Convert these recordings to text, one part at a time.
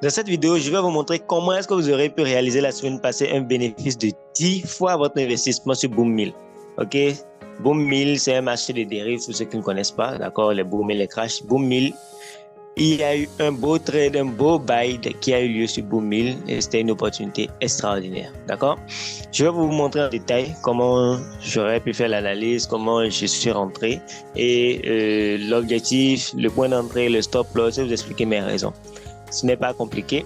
Dans cette vidéo, je vais vous montrer comment est-ce que vous aurez pu réaliser la semaine passée un bénéfice de 10 fois votre investissement sur Boom1000. Ok, Boom1000, c'est un marché de dérives pour ceux qui ne connaissent pas, d'accord, les boom et les crash. Boom1000, il y a eu un beau trade, un beau buy qui a eu lieu sur Boom1000 et c'était une opportunité extraordinaire, d'accord. Je vais vous montrer en détail comment j'aurais pu faire l'analyse, comment je suis rentré et l'objectif, le point d'entrée, le stop loss, et vous expliquer mes raisons. Ce n'est pas compliqué.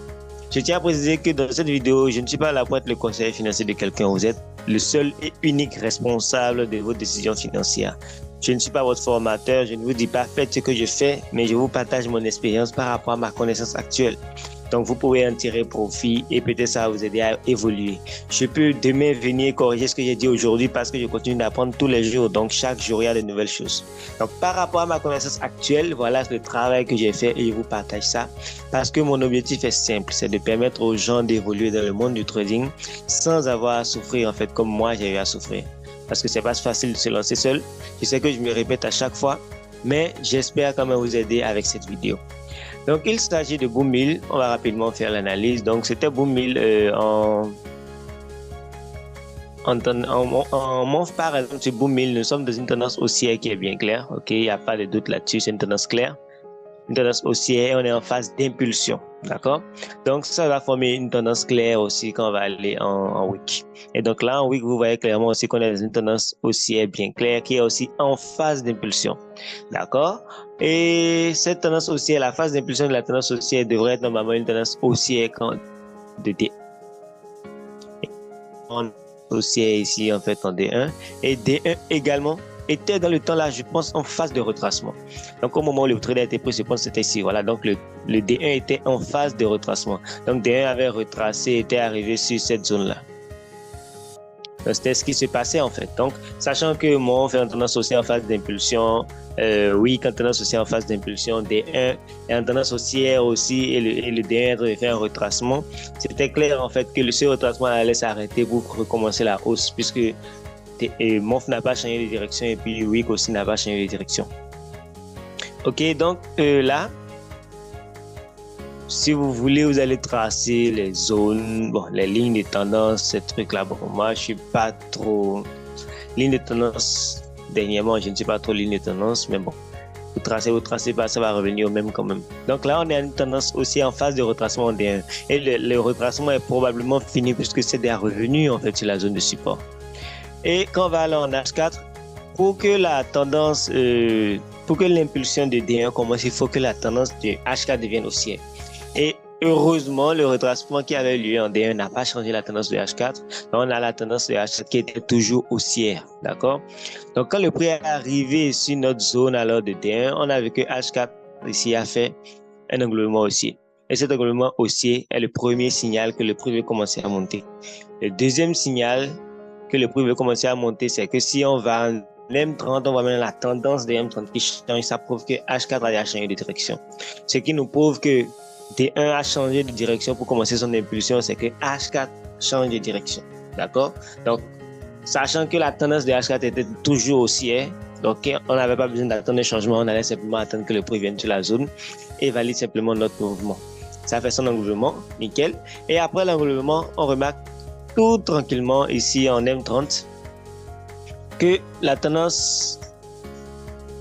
Je tiens à préciser que dans cette vidéo, je ne suis pas là pour être le conseiller financier de quelqu'un. Vous êtes le seul et unique responsable de vos décisions financières. Je ne suis pas votre formateur, je ne vous dis pas faites ce que je fais, mais je vous partage mon expérience par rapport à ma connaissance actuelle. Donc, vous pouvez en tirer profit et peut-être ça va vous aider à évoluer. Je peux demain venir corriger ce que j'ai dit aujourd'hui parce que je continue d'apprendre tous les jours. Donc, chaque jour, il y a de nouvelles choses. Donc, par rapport à ma connaissance actuelle, voilà le travail que j'ai fait et je vous partage ça parce que mon objectif est simple, c'est de permettre aux gens d'évoluer dans le monde du trading sans avoir à souffrir, en fait, comme moi, j'ai eu à souffrir. Parce que c'est pas facile de se lancer seul. Je sais que je me répète à chaque fois, mais j'espère quand même vous aider avec cette vidéo. Donc, il s'agit de Boom1000. On va rapidement faire l'analyse. Donc, c'était Boom1000 en month par exemple, sur Boom1000, nous sommes dans une tendance haussière qui est bien claire. Ok, il n'y a pas de doute là-dessus, c'est une tendance claire. Une tendance haussière, on est en phase d'impulsion, d'accord? Donc, ça va former une tendance claire aussi quand on va aller en week. Et donc là, en week, vous voyez clairement aussi qu'on est dans une tendance haussière bien claire qui est aussi en phase d'impulsion, d'accord? Et cette tendance haussière, la phase d'impulsion de la tendance haussière devrait être normalement une tendance haussière de D1. Haussière ici, en fait, en D1. Et D1 également était dans le temps là, je pense, en phase de retracement. Donc, au moment où le trade a été pris, je pense que c'était ici. Voilà, donc le D1 était en phase de retracement. Donc, D1 avait retracé, était arrivé sur cette zone-là. C'était ce qui se passait en fait. Donc, sachant que moi, on fait une tendance haussière en phase d'impulsion, oui, quand tendance haussière en phase d'impulsion, D1 et en tendance haussière aussi, et le D1 avait fait un retracement, c'était clair en fait que ce retracement allait s'arrêter pour recommencer la hausse, puisque MOF n'a pas changé de direction et puis WIC aussi n'a pas changé de direction. Ok, donc là, si vous voulez, vous allez tracer les zones, bon, les lignes de tendance, ces trucs-là. Bon, moi, je suis pas trop ligne de tendance. Dernièrement, je ne suis pas trop ligne de tendance, mais bon, vous tracez pas, ça va revenir au même quand même. Donc là, on est à une tendance aussi en phase de retracement en D1. Et le retracement est probablement fini puisque c'est déjà revenu en fait sur la zone de support. Et quand on va aller en H4, pour que la tendance, pour que l'impulsion de D1 commence, il faut que la tendance de H4 devienne haussière. Et heureusement, le retracement qui avait lieu en D1 n'a pas changé la tendance de H4. Donc, on a la tendance de H4 qui était toujours haussière, d'accord? Donc, quand le prix est arrivé sur notre zone alors de D1, on a vu que H4 ici a fait un englobement haussier. Et cet englobement haussier est le premier signal que le prix veut commencer à monter. Le deuxième signal que le prix veut commencer à monter, c'est que si on va en M30, on va maintenant la tendance de M30 qui change, ça prouve que H4 a changé de direction. Ce qui nous prouve que D1 a changé de direction pour commencer son impulsion, c'est que H4 change de direction. D'accord? Donc, sachant que la tendance de H4 était toujours haussière, donc on n'avait pas besoin d'attendre un changement, on allait simplement attendre que le prix vienne sur la zone et valide simplement notre mouvement. Ça fait son englobement, nickel. Et après l'englobement, on remarque tout tranquillement ici en M30 que la tendance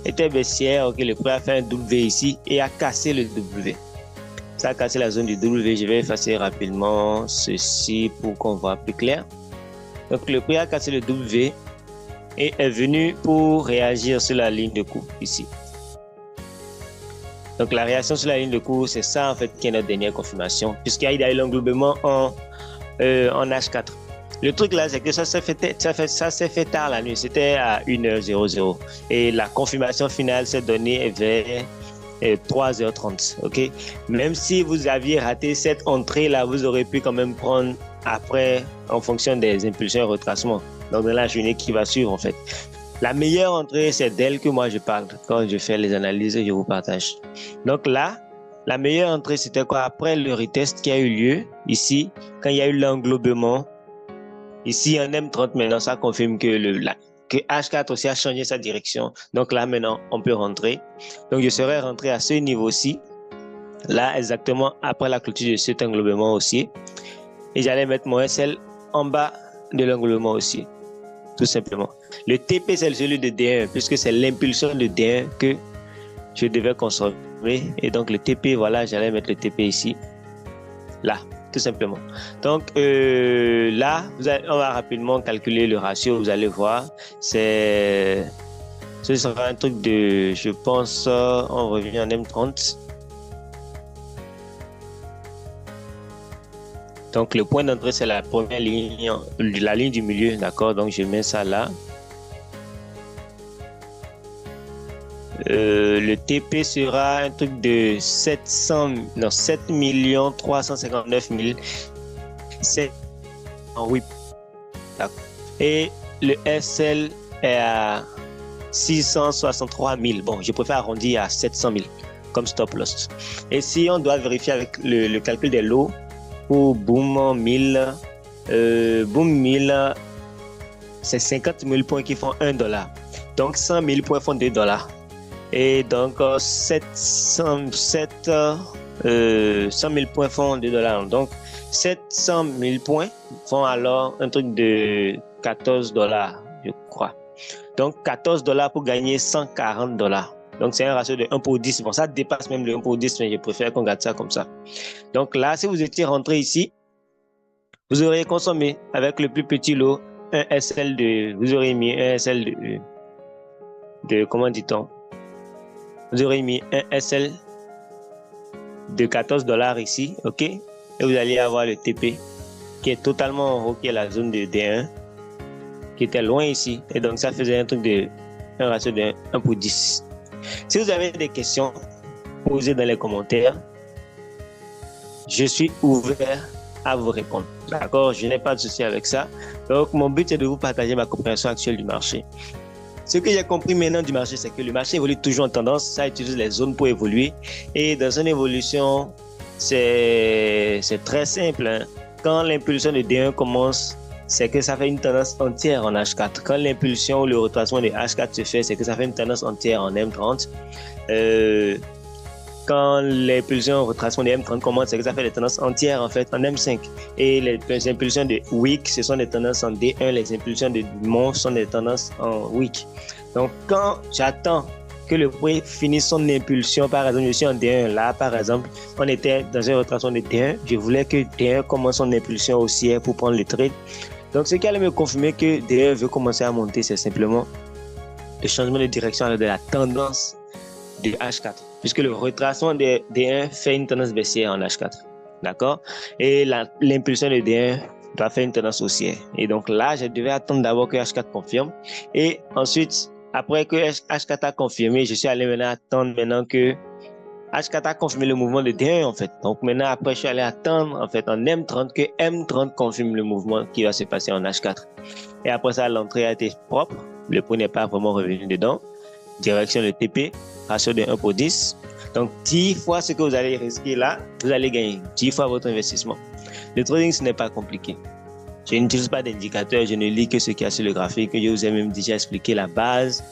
était baissière, ok, le prix a fait un W ici et a cassé le W. Ça a cassé la zone du W. Je vais effacer rapidement ceci pour qu'on voit plus clair. Donc le prix a cassé le W et est venu pour réagir sur la ligne de cours ici. Donc la réaction sur la ligne de cours, c'est ça en fait qui est notre dernière confirmation, puisqu'il y a eu l'englobement en H4. Le truc là, c'est que ça s'est fait tard la nuit, c'était à 1h00 et la confirmation finale s'est donnée vers 3h30, ok? Même si vous aviez raté cette entrée là, vous aurez pu quand même prendre après en fonction des impulsions et retracements. Donc dans la journée qui va suivre en fait. La meilleure entrée, c'est d'elle que moi je parle quand je fais les analyses et je vous partage. Donc là, la meilleure entrée c'était quoi? Après le retest qui a eu lieu ici, quand il y a eu l'englobement, ici en M30 maintenant, ça confirme que que H4 aussi a changé sa direction. Donc là, maintenant, on peut rentrer. Donc, je serais rentré à ce niveau-ci là exactement après la clôture de cet englobement haussier. Et j'allais mettre mon SL en bas de l'englobement haussier, tout simplement. Le TP, c'est celui de D1, puisque c'est l'impulsion de D1 que je devais consommer. Et donc le TP, voilà, j'allais mettre le TP ici, là, tout simplement. Donc là, on va rapidement calculer le ratio, vous allez voir. Ce sera un truc de, je pense, on revient en M30. Donc le point d'entrée, c'est la première ligne, la ligne du milieu, d'accord? Donc je mets ça là. Le TP sera un truc de 7 359 007 en WIP. Et le SL est à 663 000. Bon, je préfère arrondir à 700 000 comme stop loss. Et si on doit vérifier avec le calcul des lots pour Boom 1000, c'est 50 000 points qui font $1. Donc 100 000 points font $2. Et donc 100 000 points font $2. Donc 700 000 points font alors un truc de $14, je crois. Donc $14 pour gagner $140. Donc c'est un ratio de 1 pour 10. Bon, ça dépasse même le 1 pour 10, mais je préfère qu'on garde ça comme ça. Donc là, si vous étiez rentré ici, vous auriez consommé avec le plus petit lot un SL de, vous auriez mis un SL de comment dit-on? Vous aurez mis un SL de $14 ici, ok? Et vous allez avoir le TP qui est totalement en haut, qui est la zone de D1, qui était loin ici. Et donc, ça faisait un ratio de 1 pour 10. Si vous avez des questions, posez dans les commentaires. Je suis ouvert à vous répondre. D'accord? Je n'ai pas de souci avec ça. Donc, mon but est de vous partager ma compréhension actuelle du marché. Ce que j'ai compris maintenant du marché, c'est que le marché évolue toujours en tendance. Ça utilise les zones pour évoluer. Et dans une évolution, c'est très simple. Hein. Quand l'impulsion de D1 commence, c'est que ça fait une tendance entière en H4. Quand l'impulsion ou le retracement de H4 se fait, c'est que ça fait une tendance entière en M30. Quand l'impulsion retracement de M30 commence, c'est que ça fait des tendances entières en fait en M5. Et les impulsions de Wick, ce sont des tendances en D1. Les impulsions de Mont sont des tendances en Wick. Donc quand j'attends que le prix finisse son impulsion, par exemple, je suis en D1 là, par exemple, on était dans un retracement de D1. Je voulais que D1 commence son impulsion haussière pour prendre le trade. Donc ce qui allait me confirmer que D1 veut commencer à monter, c'est simplement le changement de direction de la tendance de H4, puisque le retracement de D1 fait une tendance baissière en H4, d'accord? Et l'impulsion de D1 doit faire une tendance haussière. Et donc là, je devais attendre d'abord que H4 confirme. Et ensuite, après que H4 a confirmé, je suis allé maintenant attendre que H4 a confirmé le mouvement de D1 en fait. Donc maintenant, après, je suis allé attendre en fait en M30 que M30 confirme le mouvement qui va se passer en H4. Et après ça, l'entrée a été propre. Le prix n'est pas vraiment revenu dedans. Direction de TP, ratio de 1 pour 10. Donc 10 fois ce que vous allez risquer là, vous allez gagner 10 fois votre investissement. Le trading, ce n'est pas compliqué. Je n'utilise pas d'indicateur, je ne lis que ce qu'il y a sur le graphique. Je vous ai même déjà expliqué la base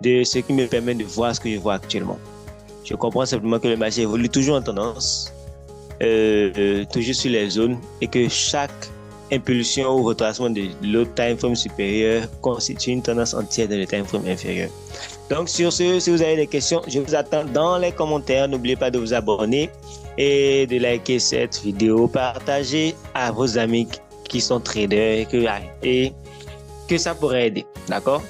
de ce qui me permet de voir ce que je vois actuellement. Je comprends simplement que le marché évolue toujours en tendance, toujours sur les zones, et que chaque impulsion ou retracement de l'autre time frame supérieur constitue une tendance entière de le time frame inférieur. Donc sur ce, si vous avez des questions, je vous attends dans les commentaires. N'oubliez pas de vous abonner et de liker cette vidéo, partager à vos amis qui sont traders et que ça pourrait aider, d'accord?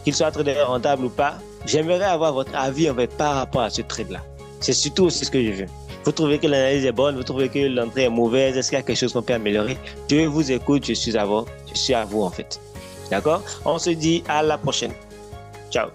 Qu'ils soient traders rentables ou pas, j'aimerais avoir votre avis en fait par rapport à ce trade-là. C'est surtout aussi ce que je veux. Vous trouvez que l'analyse est bonne, vous trouvez que l'entrée est mauvaise, est-ce qu'il y a quelque chose qu'on peut améliorer? Je vous écoute, je suis à vous en fait. D'accord? On se dit à la prochaine. Ciao.